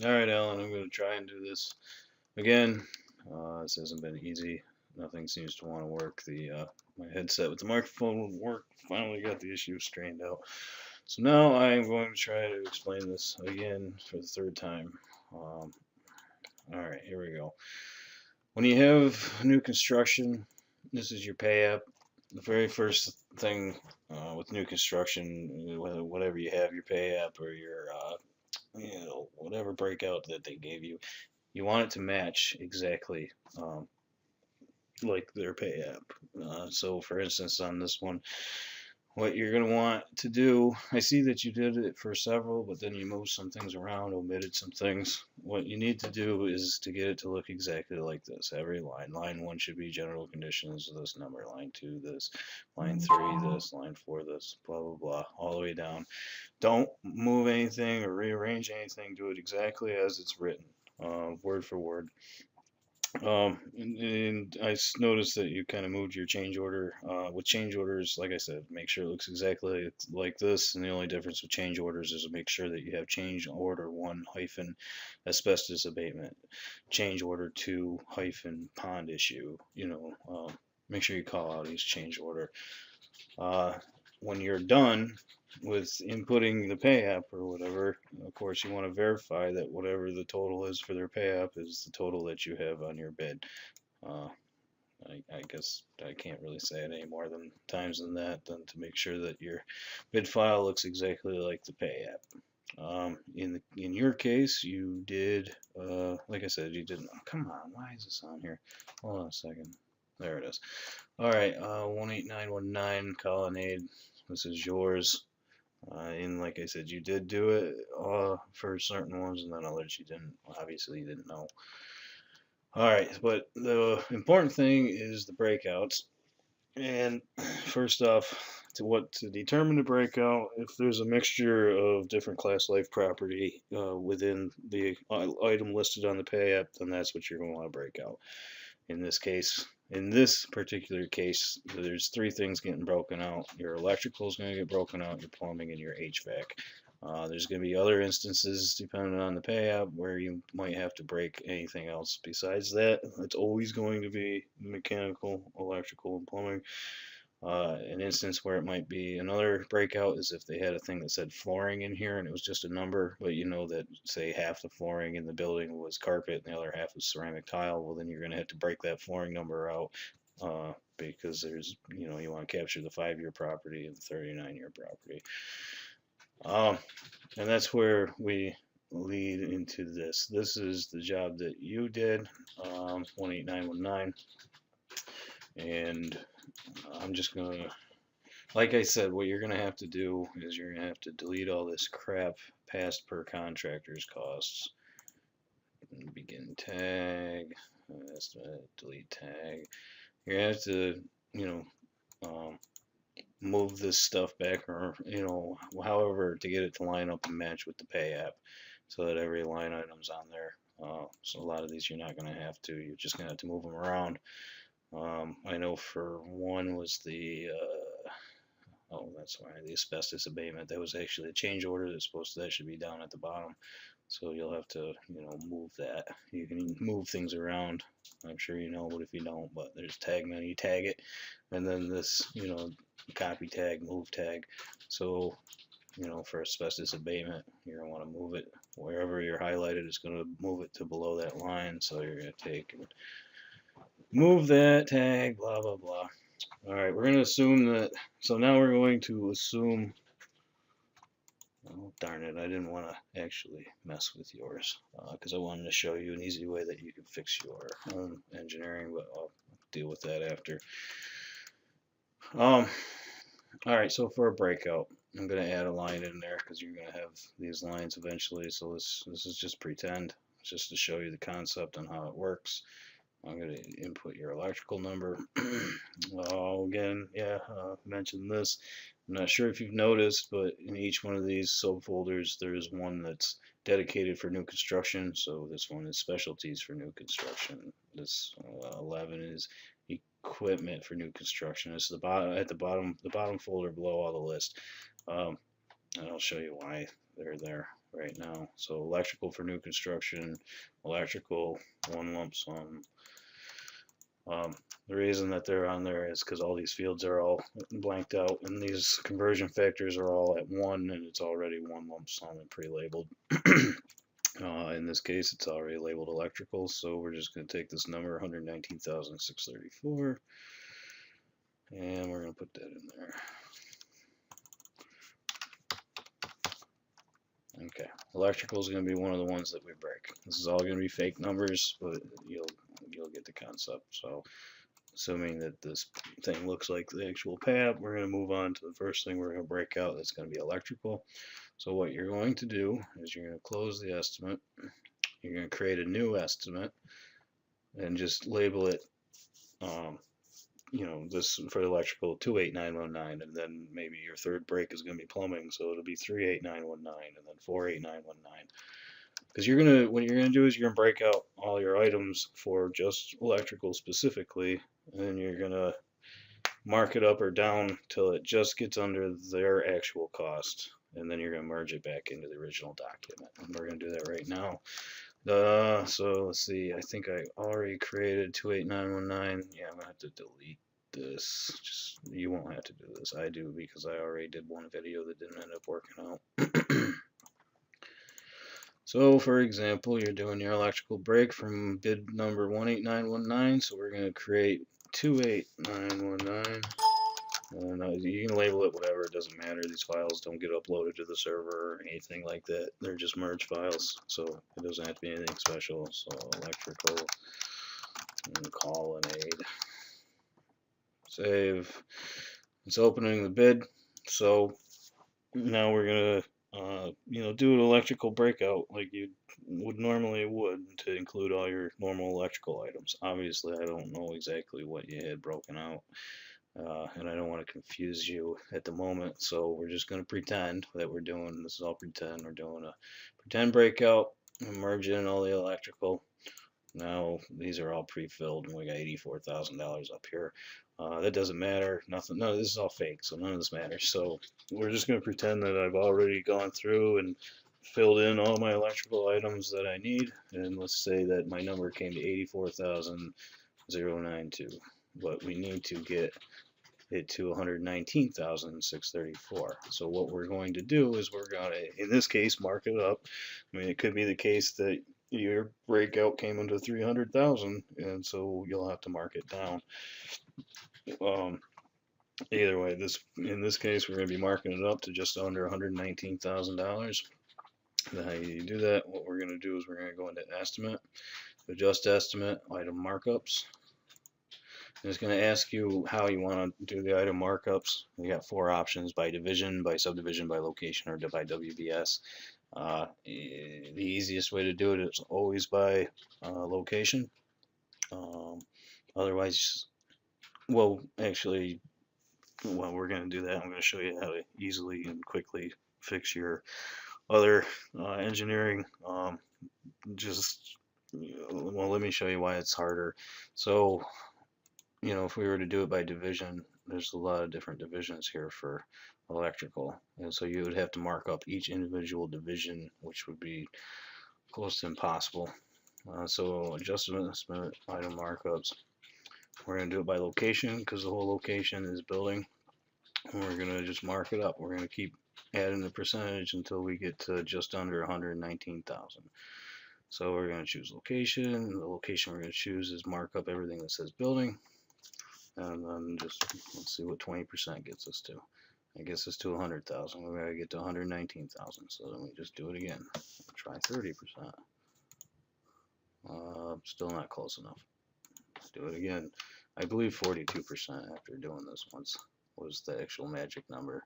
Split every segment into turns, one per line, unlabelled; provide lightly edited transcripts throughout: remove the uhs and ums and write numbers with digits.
Alright, Alan, I'm going to try and do this again. This hasn't been easy. Nothing seems to want to work. My headset with the microphone wouldn't work. Finally got the issue straightened out. So now I am going to try to explain this again for the third time. Alright, here we go. When you have new construction, this is your pay app. The very first thing with new construction, whatever you have, your pay app or your whatever breakout that they gave you, you want it to match exactly like their pay app. So, for instance, on this one, what you're going to want to do, I see that you did it for several, but then you moved some things around, omitted some things. What you need to do is to get it to look exactly like this. Every line. Line 1 should be general conditions, this number. Line 2, this. Line 3, this. Line 4, this. Blah, blah, blah. All the way down. Don't move anything or rearrange anything. Do it exactly as it's written, word for word. And I noticed that you kind of moved your change order. With change orders, like I said, make sure it looks exactly like this. And the only difference with change orders is to make sure that you have change order 1 hyphen asbestos abatement, change order 2 hyphen pond issue. Make sure you call out each change order. When you're done with inputting the pay app or whatever, of course, you want to verify that whatever the total is for their pay app is the total that you have on your bid. Uh, I guess I can't really say it any more than times than that than to make sure that your bid file looks exactly like the pay app. In your case, you did, like I said, you didn't. Oh, come on, why is this on here? Hold on a second. There it is. All right, 18919 Colonnade. This is yours. And like I said, you did do it for certain ones, and then others you didn't. Obviously, you didn't know. All right, but the important thing is the breakouts. And first off, to determine the breakout, if there's a mixture of different class life property within the item listed on the pay app, then that's what you're going to want to break out. In this particular case, there's 3 things getting broken out. Your electrical is going to get broken out, your plumbing, and your HVAC. There's going to be other instances, depending on the pay app, where you might have to break anything else besides that. It's always going to be mechanical, electrical, and plumbing. An instance where it might be another breakout is if they had a thing that said flooring in here and it was just a number, but you know that, say, half the flooring in the building was carpet and the other half was ceramic tile. Well, then you're going to have to break that flooring number out because you want to capture the 5-year property and the 39-year property. And that's where we lead into this. This is the job that you did, 18919. And I'm just going to, like I said, what you're going to have to do is you're going to have to delete all this crap past per contractor's costs. Begin tag, estimate, delete tag. You're going to have to, move this stuff back or, however, to get it to line up and match with the pay app so that every line item's on there. So a lot of these you're not going to have to. You're just going to have to move them around. I know for one was that's why the asbestos abatement. That was actually a change order that should be down at the bottom. So you'll have to, move that. You can move things around. I'm sure you know, but if you don't, but there's tag menu, tag it, and then this, copy tag, move tag. So, for asbestos abatement, you're gonna want to move it wherever you're highlighted. It's gonna move it to below that line. So you're gonna take and move that tag, blah blah blah. All right, we're gonna assume that. So now we're going to assume. Oh, darn it, I didn't want to actually mess with yours because I wanted to show you an easy way that you can fix your own engineering, but I'll deal with that after. All right, so for a breakout, I'm going to add a line in there because you're going to have these lines eventually, so this is just pretend. It's just to show you the concept and how it works. I'm going to input your electrical number. Again, mentioned this. I'm not sure if you've noticed, but in each one of these subfolders, there is one that's dedicated for new construction. So this one is specialties for new construction. This 11 is equipment for new construction. It's the bottom folder below all the list. And I'll show you why they're there right now. So electrical for new construction, electrical, one lump sum. The reason that they're on there is because all these fields are all blanked out, and these conversion factors are all at 1, and it's already one lump sum and pre-labeled. In this case, it's already labeled electrical, so we're just going to take this number, 119,634, and we're going to put that in there. Okay, electrical is going to be one of the ones that we break. This is all going to be fake numbers, but you'll get the concept. So, assuming that this thing looks like the actual pad, we're going to move on to the first thing we're going to break out. That's going to be electrical. So what you're going to do is you're going to close the estimate. You're going to create a new estimate and just label it, you know, this for electrical 28919, and then maybe your third break is going to be plumbing, so it'll be 38919 and then 48919. Because you're going to, what you're going to do is you're going to break out all your items for just electrical specifically, and then you're going to mark it up or down till it just gets under their actual cost, and then you're going to merge it back into the original document. And we're going to do that right now. So let's see, I think I already created 28919. Yeah, I'm going to have to delete this. Just, you won't have to do this. I do, because I already did one video that didn't end up working out. So for example, you're doing your electrical break from bid number 18919, so we're going to create 28919. And you can label it whatever, it doesn't matter. These files don't get uploaded to the server or anything like that. They're just merge files, so it doesn't have to be anything special. So electrical, and colonnade, save. It's opening the bid. So now we're gonna you know, do an electrical breakout like you would normally to include all your normal electrical items. Obviously, I don't know exactly what you had broken out. And I don't want to confuse you at the moment, so we're just going to pretend that we're doing, this is all pretend, we're doing a pretend breakout, and merge in all the electrical. Now these are all pre-filled, and we got $84,000 up here. That doesn't matter, nothing, none of this is all fake, so none of this matters. So we're just going to pretend that I've already gone through and filled in all my electrical items that I need, and let's say that my number came to 84,092, but we need to get it to 119,634. So what we're going to do is we're going to, in this case, mark it up. I mean, it could be the case that your breakout came into 300,000, and so you'll have to mark it down. Either way, in this case, we're going to be marking it up to just under $119,000. Now, how you do that, what we're going to do is we're going to go into estimate, adjust estimate, item markups. And it's going to ask you how you want to do the item markups. We got 4 options: by division, by subdivision, by location, or by WBS. The easiest way to do it is always by location. Otherwise, well, actually, while we're going to do that, I'm going to show you how to easily and quickly fix your other engineering. Well, let me show you why it's harder. So, you know, if we were to do it by division, there's a lot of different divisions here for electrical, and so you would have to mark up each individual division, which would be close to impossible. So adjustment item markups, we're going to do it by location because the whole location is building, and we're going to just mark it up. We're going to keep adding the percentage until we get to just under 119,000. So we're going to choose location. The location we're going to choose is mark up everything that says building. And then just, let's see what 20% gets us to. It gets us to 100,000. We gotta get to 119,000. So then we just do it again. Try 30%. Still not close enough. Let's do it again. I believe 42% after doing this once was the actual magic number.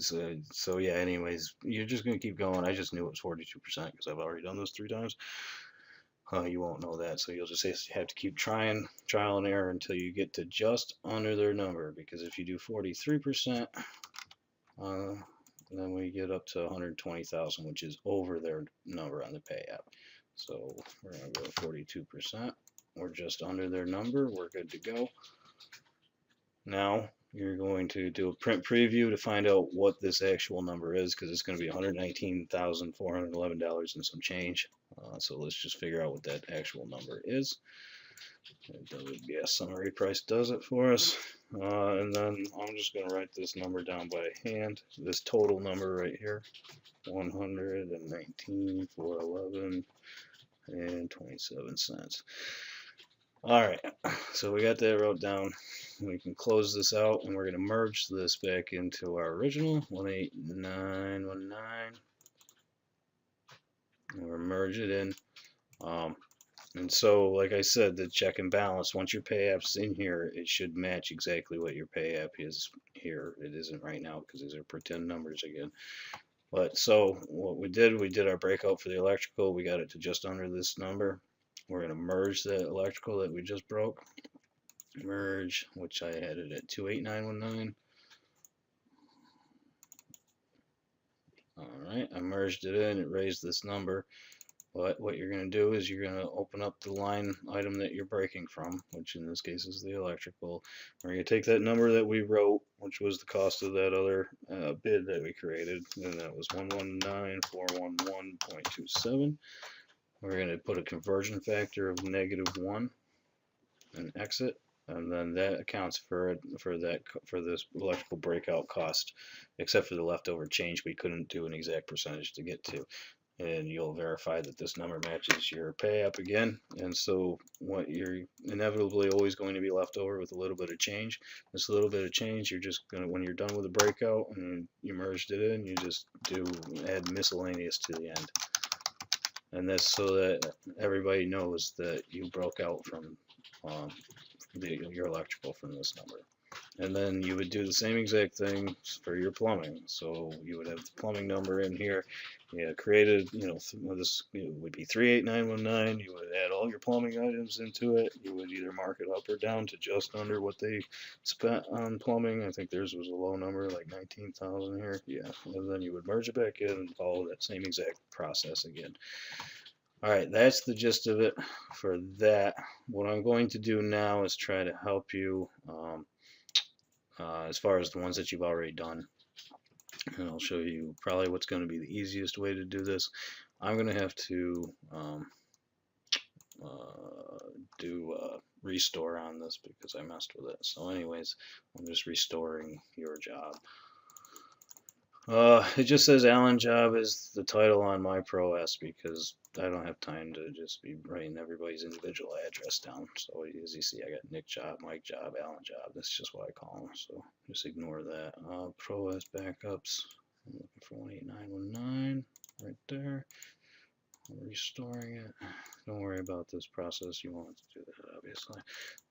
So yeah, anyways, you're just gonna keep going. I just knew it was 42% because I've already done this 3 times. You won't know that, so you'll just have to keep trying, trial and error, until you get to just under their number. Because if you do 43%, then we get up to 120,000, which is over their number on the pay app. So we're going to go 42%. We're just under their number. We're good to go. Now you're going to do a print preview to find out what this actual number is, because it's going to be $119,411 and some change. So let's just figure out what that actual number is. WBS summary price does it for us. And then I'm just going to write this number down by hand. This total number right here, 119,411 and 27 cents. All right, so we got that wrote down. We can close this out, and we're going to merge this back into our original 18919. And we'll merge it in. And so, like I said, the check and balance, once your pay app's in here, it should match exactly what your pay app is here. It isn't right now because these are pretend numbers again. But so what we did our breakout for the electrical. We got it to just under this number. We're going to merge the electrical that we just broke. Merge, which I had it at 28919. Alright, I merged it in, it raised this number. But what you're going to do is you're going to open up the line item that you're breaking from, which in this case is the electrical. We're going to take that number that we wrote, which was the cost of that other bid that we created, and that was 119,411.27. We're going to put a conversion factor of -1 and exit, and then that accounts for this electrical breakout cost, except for the leftover change we couldn't do an exact percentage to get to. And you'll verify that this number matches your pay app again. And so what you're inevitably always going to be left over with a little bit of change. This little bit of change, you're just going to, when you're done with the breakout and you merged it in, you just add miscellaneous to the end. And that's so that everybody knows that you broke out from your electrical from this number. And then you would do the same exact thing for your plumbing. So you would have the plumbing number in here. Created, this would be 38919. You would add all your plumbing items into it. You would either mark it up or down to just under what they spent on plumbing. I think theirs was a low number, like 19,000 here. Yeah, and then you would merge it back in and follow that same exact process again. All right, that's the gist of it for that. What I'm going to do now is try to help you as far as the ones that you've already done. And I'll show you probably what's going to be the easiest way to do this. I'm going to have to do restore on this because I messed with it. So anyways, I'm just restoring your job. It just says Alan Job is the title on my ProS because I don't have time to just be writing everybody's individual address down. So as you see, I got Nick Job, Mike Job, Alan Job. That's just what I call them. So just ignore that. ProS backups. I'm looking for 18919 right there. I'm restoring it. Don't worry about this process. You want to do that, obviously.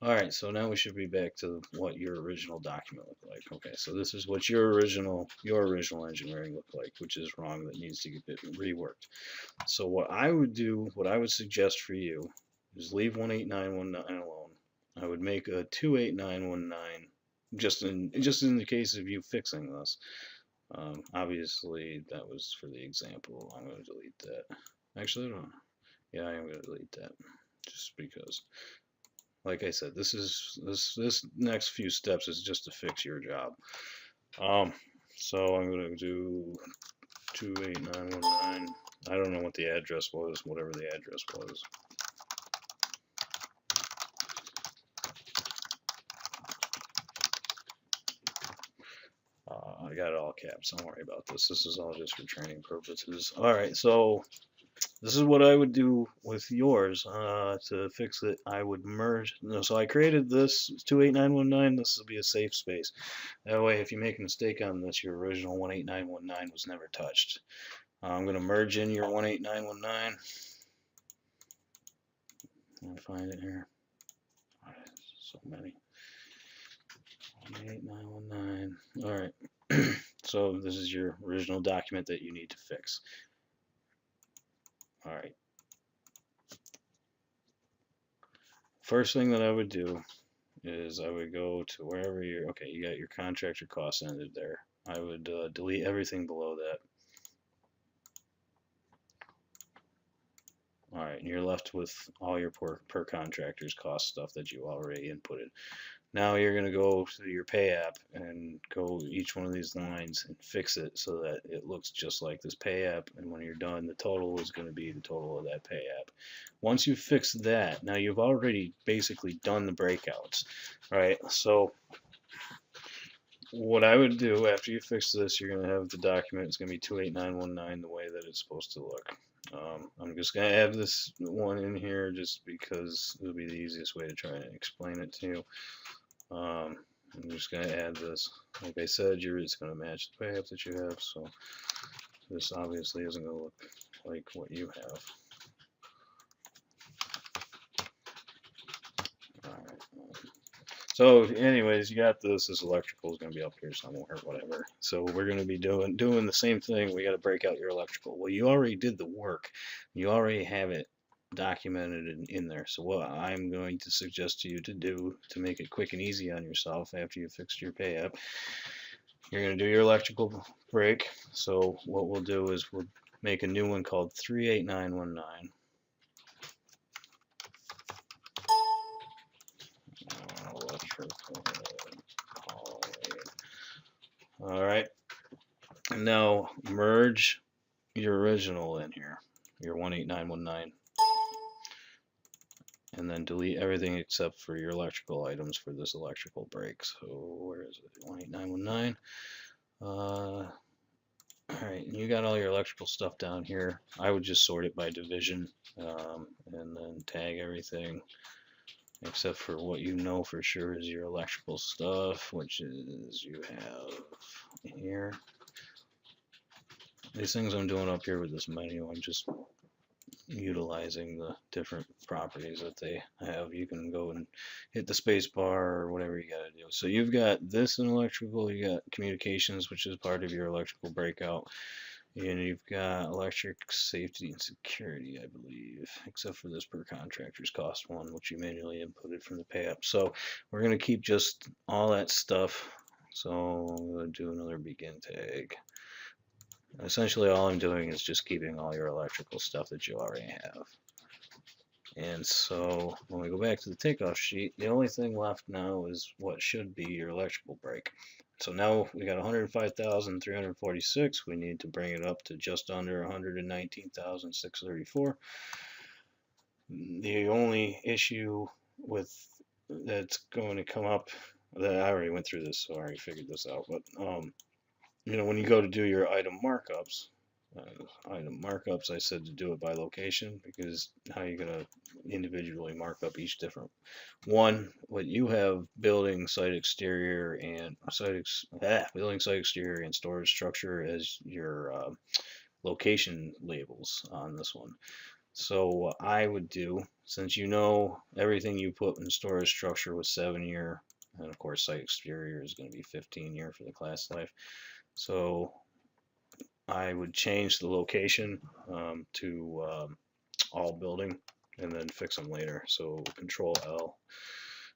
All right, so now we should be back to what your original document looked like. Okay, so this is what your original engineering looked like, which is wrong. That needs to get reworked. So what I would do, what I would suggest for you, is leave 18919 alone. I would make a 28919, just in the case of you fixing this. Obviously, that was for the example. I'm going to delete that. Actually, I don't know. Yeah, I am going to delete that just because, like I said, this next few steps is just to fix your job. So I'm going to do 28919. I don't know what the address was, whatever the address was. I got it all caps. Don't worry about this. This is all just for training purposes. All right, so this is what I would do with yours to fix it. I would merge. So I created this 28919. This will be a safe space. That way, if you make a mistake on this, your original 18919 was never touched. I'm going to merge in your 18919. I'll find it here. So many. 18919. All right. So this is your original document that you need to fix. All right. First thing that I would do is I would go to wherever you got your contractor costs ended there. I would delete everything below that. All right, and you're left with all your per contractor's cost stuff that you already inputted. Now you're going to go to your pay app and go each one of these lines and fix it so that it looks just like this pay app, and when you're done, the total is going to be the total of that pay app. Once you fix that, now you've already basically done the breakouts, right? So what I would do after you fix this, you're going to have the document, it's going to be 28919 the way that it's supposed to look. I'm just going to add this one in here just because it'll be the easiest way to try and explain it to you. I'm just going to add this. Like I said, it's going to match the pay app that you have, so this obviously isn't going to look like what you have. Alright. So anyways, you got this. This electrical is going to be up here somewhere, whatever. So we're going to be doing the same thing. We got to break out your electrical. Well, you already did the work. You already have it documented in there. So what I'm going to suggest to you to do to make it quick and easy on yourself after you fixed your pay app, you're going to do your electrical break. So what we'll do is we'll make a new one called 38919. All right. Now merge your original in here, your 18919, and then delete everything except for your electrical items for this electrical break. So where is it? 18919. All right, and you got all your electrical stuff down here. I would just sort it by division, and then tag everything except for what you know for sure is your electrical stuff, which is you have here. These things I'm doing up here with this menu, I'm just utilizing the different properties that they have. You can go and hit the space bar or whatever you got to do. So you've got this in electrical, you got communications, which is part of your electrical breakout, and you've got electric safety and security, I believe, except for this per contractor's cost one, which you manually inputted from the pay app. So we're going to keep just all that stuff. So I'm going to do another begin tag. Essentially all I'm doing is just keeping all your electrical stuff that you already have. And so when we go back to the takeoff sheet, the only thing left now is what should be your electrical break. So now we got 105,346. We need to bring it up to just under 119,634. The only issue with that's going to come up, that I already went through this, so I already figured this out, but you know, when you go to do your item markups, I said to do it by location, because how are you going to individually mark up each different one? What you have building site exterior and building site exterior and storage structure as your location labels on this one. So what I would do, since you know everything you put in storage structure was 7-year, and of course site exterior is going to be 15-year for the class life. So I would change the location to all building and then fix them later. So Control L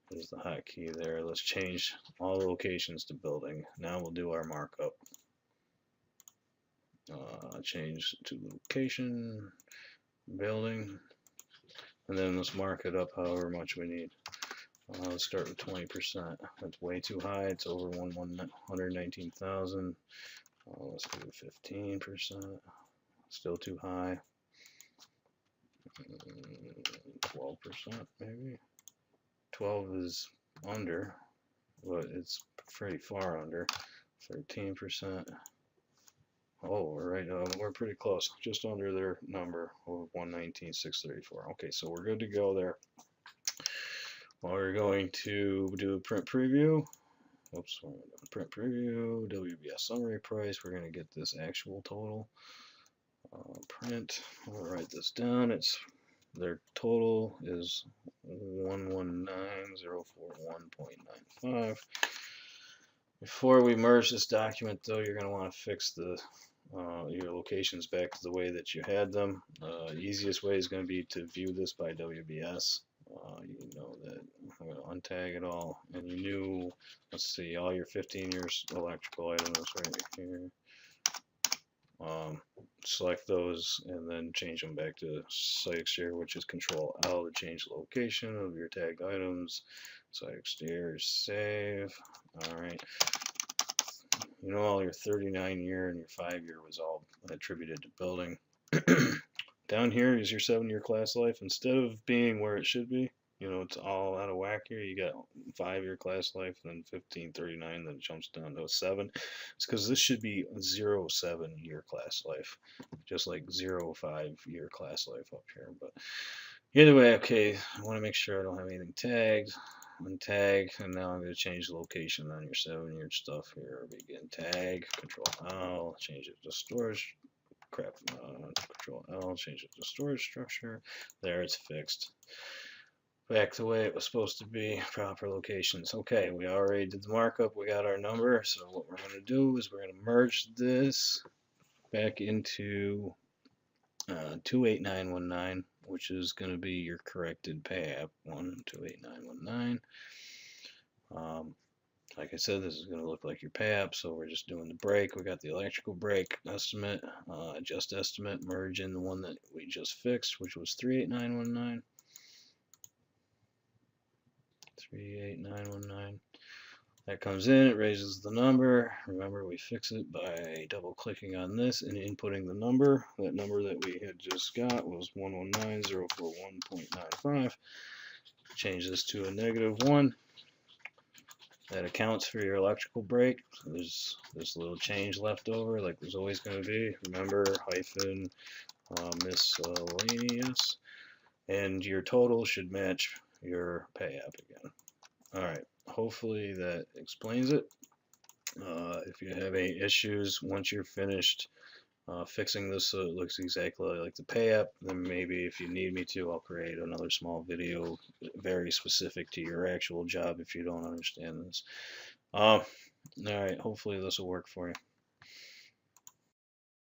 is the hotkey there. Let's change all locations to building. Now we'll do our markup. Change to location, building, and then let's mark it up however much we need. Let's start with 20%. That's way too high. It's over 119,000. Let's do 15%. Still too high. 12% maybe. 12 is under, but it's pretty far under. 13%. Oh, we're right. We're pretty close, just under their number of 119,634. Okay, so we're good to go there. Well, we're going to do a print preview. Oops, print preview, WBS summary price. We're going to get this actual total. Print. I'll write this down. Their total is 119,041.95. Before we merge this document, though, you're going to want to fix your locations back to the way that you had them. Easiest way is going to be to view this by WBS. You know that I'm going to untag it all, and you knew, let's see, all your 15 years electrical items right here. Select those and then change them back to site exterior, which is Control L to change the location of your tagged items. So exterior save. All right. You know, all your 39 year and your 5 year was all attributed to building. Down here is your 7 year class life. Instead of being where it should be, you know, it's all out of whack here. You got 5 year class life, then 1539, then it jumps down to a 7. It's because this should be 0 7 year class life, just like 0 5 year class life up here. But either way, okay, I want to make sure I don't have anything tagged. Untag, and now I'm going to change the location on your 7 year stuff here. Begin tag, Control L, change it to storage. Crap, Control L, change it to storage structure. There, it's fixed. Back the way it was supposed to be, proper locations. Okay, we already did the markup, we got our number, so what we're going to do is we're going to merge this back into 28919, which is going to be your corrected pay app 28919. Like I said, this is going to look like your pay app, so we're just doing the break. We got the electrical break estimate, adjust estimate, merge in the one that we just fixed, which was 38919. 38919. That comes in, it raises the number. Remember, we fix it by double clicking on this and inputting the number. That number that we had just got was 119041.95. Change this to a -1. That accounts for your electrical break. So there's this little change left over, like there's always going to be. Remember, hyphen miscellaneous, and your total should match your pay app again. All right, hopefully that explains it. If you have any issues once you're finished fixing this so it looks exactly like the pay app, then maybe if you need me to, I'll create another small video very specific to your actual job if you don't understand this. All right, hopefully this will work for you.